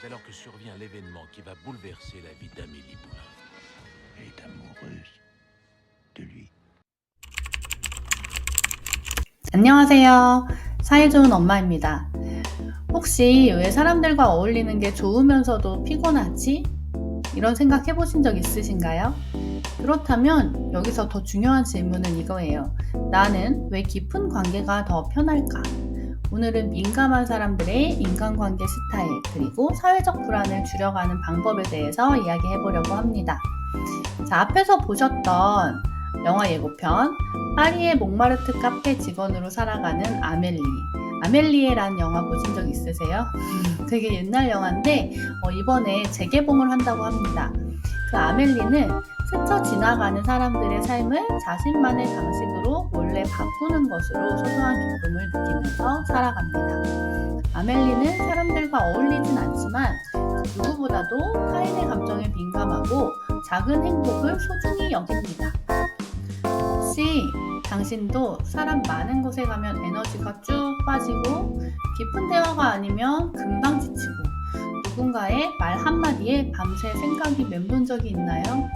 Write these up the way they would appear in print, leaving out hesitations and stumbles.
c'est alors que survient l'événement qui va bouleverser la vie d'Amélie Poulain. Elle est amoureuse de lui. 안녕하세요. 사이 좋은 엄마입니다. 혹시 왜 사람들과 어울리는 게 좋으면서도 피곤하지? 이런 생각 해보신 적 있으신가요? 그렇다면 여기서 더 중요한 질문은 이거예요. 나는 왜 깊은 관계가 더 편할까? 오늘은 민감한 사람들의 인간관계 스타일 그리고 사회적 불안을 줄여가는 방법에 대해서 이야기해보려고 합니다. 자, 앞에서 보셨던 영화 예고편 파리의 몽마르트 카페 직원으로 살아가는 아멜리. 아멜리에라는 영화 보신 적 있으세요? 되게 옛날 영화인데 이번에 재개봉을 한다고 합니다. 그 아멜리는 스쳐 지나가는 사람들의 삶을 자신만의 방식으로 몰래 바꾸는 것으로 소소한 기쁨을 느끼면서 살아갑니다. 아멜리는 사람들과 어울리진 않지만 누구보다도 타인의 감정에 민감하고 작은 행복을 소중히 여깁니다. 혹시 당신도 사람 많은 곳에 가면 에너지가 쭉 빠지고 깊은 대화가 아니면 금방 지치고 누군가의 말 한마디에 밤새 생각이 맴돈 적이 있나요?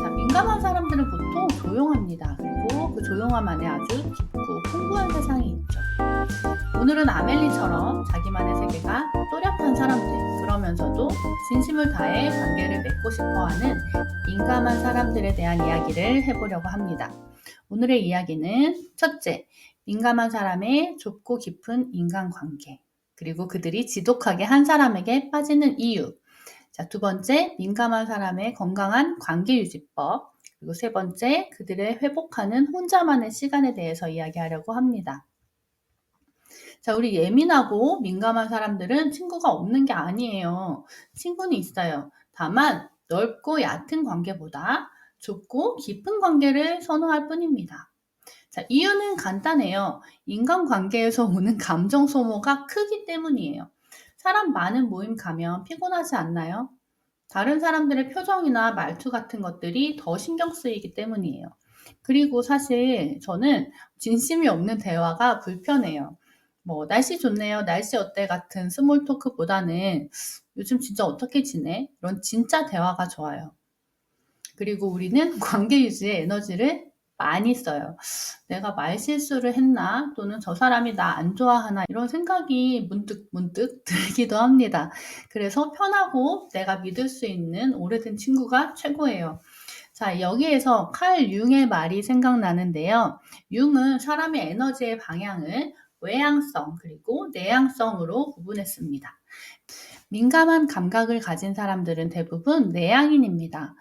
자, 민감한 사람들은 보통 조용합니다. 그리고 그 조용함 안에 아주 깊고 풍부한 세상이 있죠. 오늘은 아멜리처럼 자기만의 세계가 또렷한 사람들, 그러면서도 진심을 다해 관계를 맺고 싶어하는 민감한 사람들에 대한 이야기를 해보려고 합니다. 오늘의 이야기는 첫째, 민감한 사람의 좁고 깊은 인간관계, 그리고 그들이 지독하게 한 사람에게 빠지는 이유. 자, 두 번째, 민감한 사람의 건강한 관계유지법, 그리고 세 번째, 그들의 회복하는 혼자만의 시간에 대해서 이야기하려고 합니다. 자, 우리 예민하고 민감한 사람들은 친구가 없는 게 아니에요. 친구는 있어요. 다만 넓고 얕은 관계보다 좁고 깊은 관계를 선호할 뿐입니다. 자, 이유는 간단해요. 인간관계에서 오는 감정 소모가 크기 때문이에요. 사람 많은 모임 가면 피곤하지 않나요? 다른 사람들의 표정이나 말투 같은 것들이 더 신경 쓰이기 때문이에요. 그리고 사실 저는 진심이 없는 대화가 불편해요. 날씨 좋네요. 날씨 어때? 같은 스몰 토크보다는 요즘 진짜 어떻게 지내? 이런 진짜 대화가 좋아요. 그리고 우리는 관계 유지에 에너지를 많이 써요. 내가 말실수를 했나? 또는 저 사람이 나 안 좋아하나? 이런 생각이 문득 들기도 합니다. 그래서 편하고 내가 믿을 수 있는 오래된 친구가 최고예요. 자, 여기에서 칼 융의 말이 생각나는데요. 융은 사람의 에너지의 방향을 외향성 그리고 내향성으로 구분했습니다. 민감한 감각을 가진 사람들은 대부분 내향인입니다.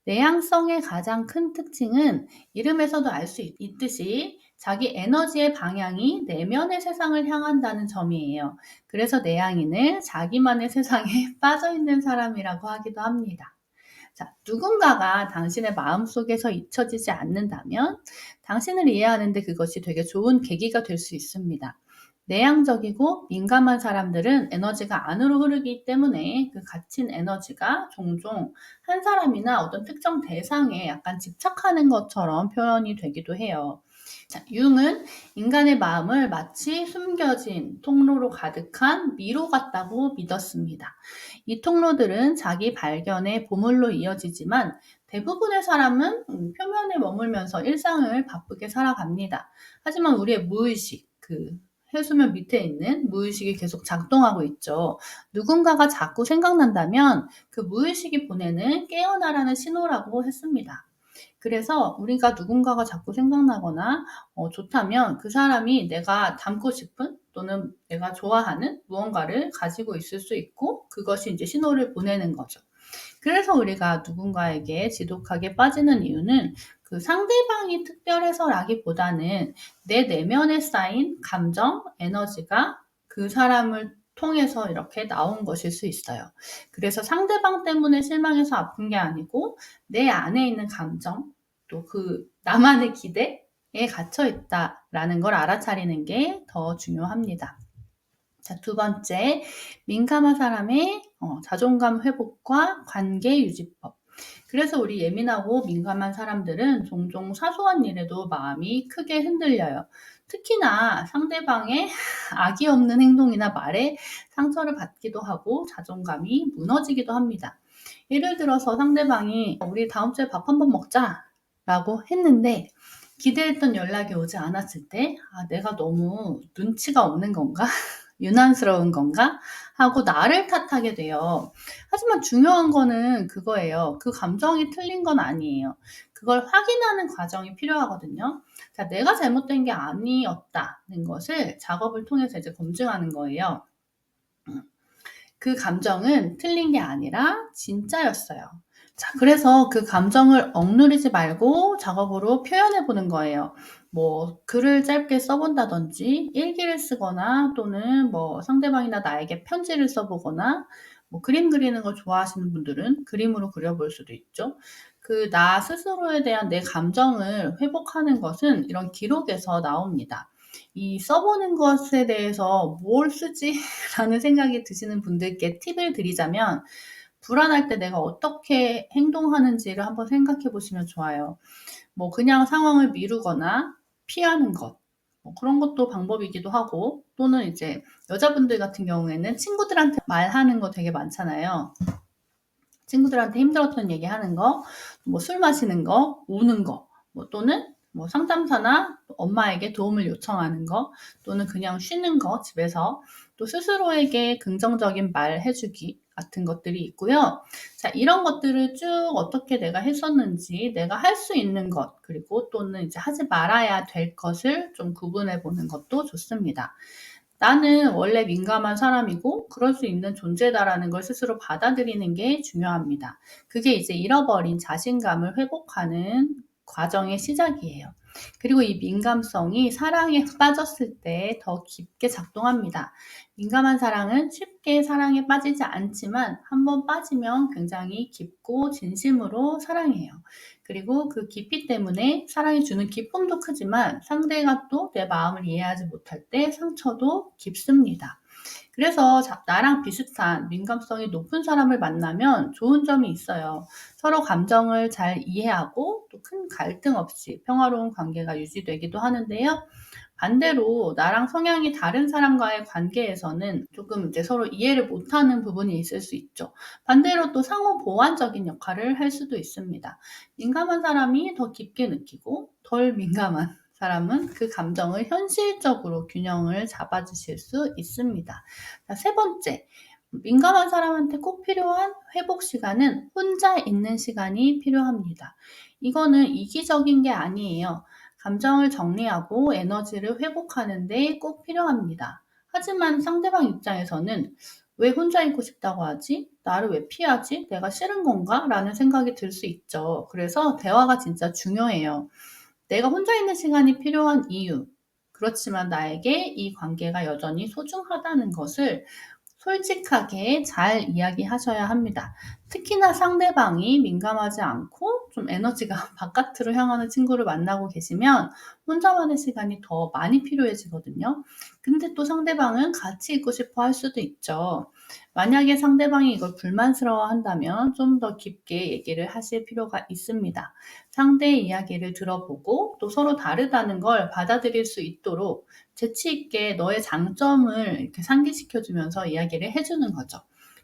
내향성의 가장 큰 특징은 이름에서도 알 수 있듯이 자기 에너지의 방향이 내면의 세상을 향한다는 점이에요. 그래서 내향인을 자기만의 세상에 빠져있는 사람이라고 하기도 합니다. 자, 누군가가 당신의 마음속에서 잊혀지지 않는다면 당신을 이해하는데 그것이 되게 좋은 계기가 될 수 있습니다. 내향적이고 민감한 사람들은 에너지가 안으로 흐르기 때문에 그 갇힌 에너지가 종종 한 사람이나 어떤 특정 대상에 약간 집착하는 것처럼 표현이 되기도 해요. 자, 융은 인간의 마음을 마치 숨겨진 통로로 가득한 미로 같다고 믿었습니다. 이 통로들은 자기 발견의 보물로 이어지지만 대부분의 사람은 표면에 머물면서 일상을 바쁘게 살아갑니다. 하지만 우리의 무의식, 해수면 밑에 있는 무의식이 계속 작동하고 있죠. 누군가가 자꾸 생각난다면 그 무의식이 보내는 깨어나라는 신호라고 했습니다. 그래서 우리가 누군가가 자꾸 생각나거나 좋다면 그 사람이 내가 닮고 싶은 또는 내가 좋아하는 무언가를 가지고 있을 수 있고 그것이 이제 신호를 보내는 거죠. 그래서 우리가 누군가에게 지독하게 빠지는 이유는 그 상대방이 특별해서라기보다는 내 내면에 쌓인 감정, 에너지가 그 사람을 통해서 이렇게 나온 것일 수 있어요. 그래서 상대방 때문에 실망해서 아픈 게 아니고 내 안에 있는 감정, 또 그 나만의 기대에 갇혀 있다라는 걸 알아차리는 게 더 중요합니다. 자, 두 번째, 민감한 사람의 자존감 회복과 관계 유지법. 그래서 우리 예민하고 민감한 사람들은 종종 사소한 일에도 마음이 크게 흔들려요. 특히나 상대방의 악의 없는 행동이나 말에 상처를 받기도 하고 자존감이 무너지기도 합니다. 예를 들어서 상대방이 우리 다음 주에 밥 한번 먹자 라고 했는데 기대했던 연락이 오지 않았을 때 내가 너무 눈치가 없는 건가? 유난스러운 건가? 하고 나를 탓하게 돼요. 하지만 중요한 거는 그거예요. 그 감정이 틀린 건 아니에요. 그걸 확인하는 과정이 필요하거든요. 자, 내가 잘못된 게 아니었다는 것을 작업을 통해서 이제 검증하는 거예요. 그 감정은 틀린 게 아니라 진짜였어요. 자, 그래서 그 감정을 억누르지 말고 작업으로 표현해 보는 거예요. 뭐 글을 짧게 써본다든지 일기를 쓰거나 또는 뭐 상대방이나 나에게 편지를 써보거나 뭐 그림 그리는 걸 좋아하시는 분들은 그림으로 그려볼 수도 있죠. 그 나 스스로에 대한 내 감정을 회복하는 것은 이런 기록에서 나옵니다. 이 써보는 것에 대해서 뭘 쓰지? 라는 생각이 드시는 분들께 팁을 드리자면 불안할 때 내가 어떻게 행동하는지를 한번 생각해 보시면 좋아요. 뭐 그냥 상황을 미루거나 피하는 것. 뭐 그런 것도 방법이기도 하고 또는 이제 여자분들 같은 경우에는 친구들한테 말하는 거 되게 많잖아요. 친구들한테 힘들었던 얘기하는 거, 뭐 술 마시는 거, 우는 거, 뭐 또는 뭐 상담사나 엄마에게 도움을 요청하는 거, 또는 그냥 쉬는 거 집에서 또 스스로에게 긍정적인 말 해주기 같은 것들이 있고요. 자, 이런 것들을 쭉 어떻게 내가 했었는지, 내가 할 수 있는 것, 그리고 또는 이제 하지 말아야 될 것을 좀 구분해 보는 것도 좋습니다. 나는 원래 민감한 사람이고 그럴 수 있는 존재다라는 걸 스스로 받아들이는 게 중요합니다. 그게 이제 잃어버린 자신감을 회복하는 과정의 시작이에요. 그리고 이 민감성이 사랑에 빠졌을 때 더 깊게 작동합니다. 민감한 사랑은 쉽게 사랑에 빠지지 않지만 한번 빠지면 굉장히 깊고 진심으로 사랑해요. 그리고 그 깊이 때문에 사랑이 주는 기쁨도 크지만 상대가 또 내 마음을 이해하지 못할 때 상처도 깊습니다. 그래서 나랑 비슷한 민감성이 높은 사람을 만나면 좋은 점이 있어요. 서로 감정을 잘 이해하고 또 큰 갈등 없이 평화로운 관계가 유지되기도 하는데요. 반대로 나랑 성향이 다른 사람과의 관계에서는 조금 이제 서로 이해를 못하는 부분이 있을 수 있죠. 반대로 또 상호 보완적인 역할을 할 수도 있습니다. 민감한 사람이 더 깊게 느끼고 덜 민감한 사람은 그 감정을 현실적으로 균형을 잡아주실 수 있습니다. 자, 세 번째. 민감한 사람한테 꼭 필요한 회복 시간은 혼자 있는 시간이 필요합니다. 이거는 이기적인 게 아니에요. 감정을 정리하고 에너지를 회복하는데 꼭 필요합니다. 하지만 상대방 입장에서는 왜 혼자 있고 싶다고 하지? 나를 왜 피하지? 내가 싫은 건가? 라는 생각이 들 수 있죠. 그래서 대화가 진짜 중요해요. 내가 혼자 있는 시간이 필요한 이유, 그렇지만 나에게 이 관계가 여전히 소중하다는 것을 솔직하게 잘 이야기하셔야 합니다. 특히나 상대방이 민감하지 않고 좀 에너지가 바깥으로 향하는 친구를 만나고 계시면 혼자만의 시간이 더 많이 필요해지거든요. 근데 또 상대방은 같이 있고 싶어 할 수도 있죠. 만약에 상대방이 이걸 불만스러워 한다면 좀 더 깊게 얘기를 하실 필요가 있습니다. 상대의 이야기를 들어보고 또 서로 다르다는 걸 받아들일 수 있도록 재치 있게 너의 장점을 이렇게 상기시켜주면서 이야기를 해주는 거죠.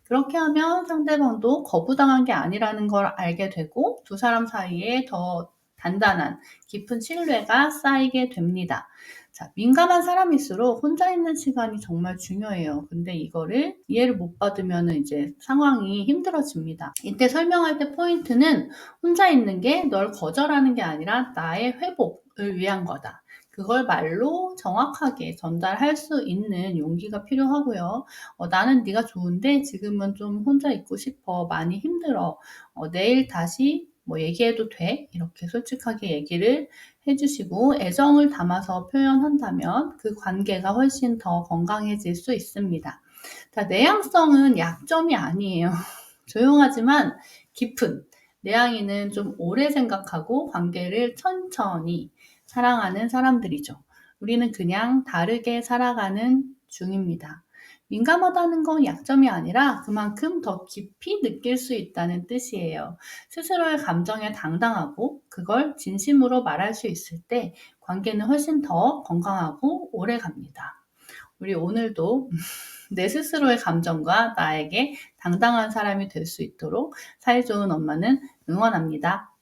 그렇게 하면 상대방도 거부당한 게 아니라는 걸 알게 되고 두 사람 사이에 더 단단한 깊은 신뢰가 쌓이게 됩니다. 자, 민감한 사람일수록 혼자 있는 시간이 정말 중요해요. 근데 이거를 이해를 못 받으면 이제 상황이 힘들어집니다. 이때 설명할 때 포인트는 혼자 있는 게 널 거절하는 게 아니라 나의 회복을 위한 거다. 그걸 말로 정확하게 전달할 수 있는 용기가 필요하고요. 나는 네가 좋은데 지금은 좀 혼자 있고 싶어. 많이 힘들어. 내일 다시 뭐 얘기해도 돼? 이렇게 솔직하게 얘기를 해주시고 애정을 담아서 표현한다면 그 관계가 훨씬 더 건강해질 수 있습니다. 자, 내향성은 약점이 아니에요. 조용하지만 깊은 내향인은 좀 오래 생각하고 관계를 천천히 사랑하는 사람들이죠. 우리는 그냥 다르게 살아가는 중입니다. 민감하다는 건 약점이 아니라 그만큼 더 깊이 느낄 수 있다는 뜻이에요. 스스로의 감정에 당당하고 그걸 진심으로 말할 수 있을 때 관계는 훨씬 더 건강하고 오래 갑니다. 우리 오늘도 내 스스로의 감정과 나에게 당당한 사람이 될 수 있도록 사이 좋은 엄마는 응원합니다.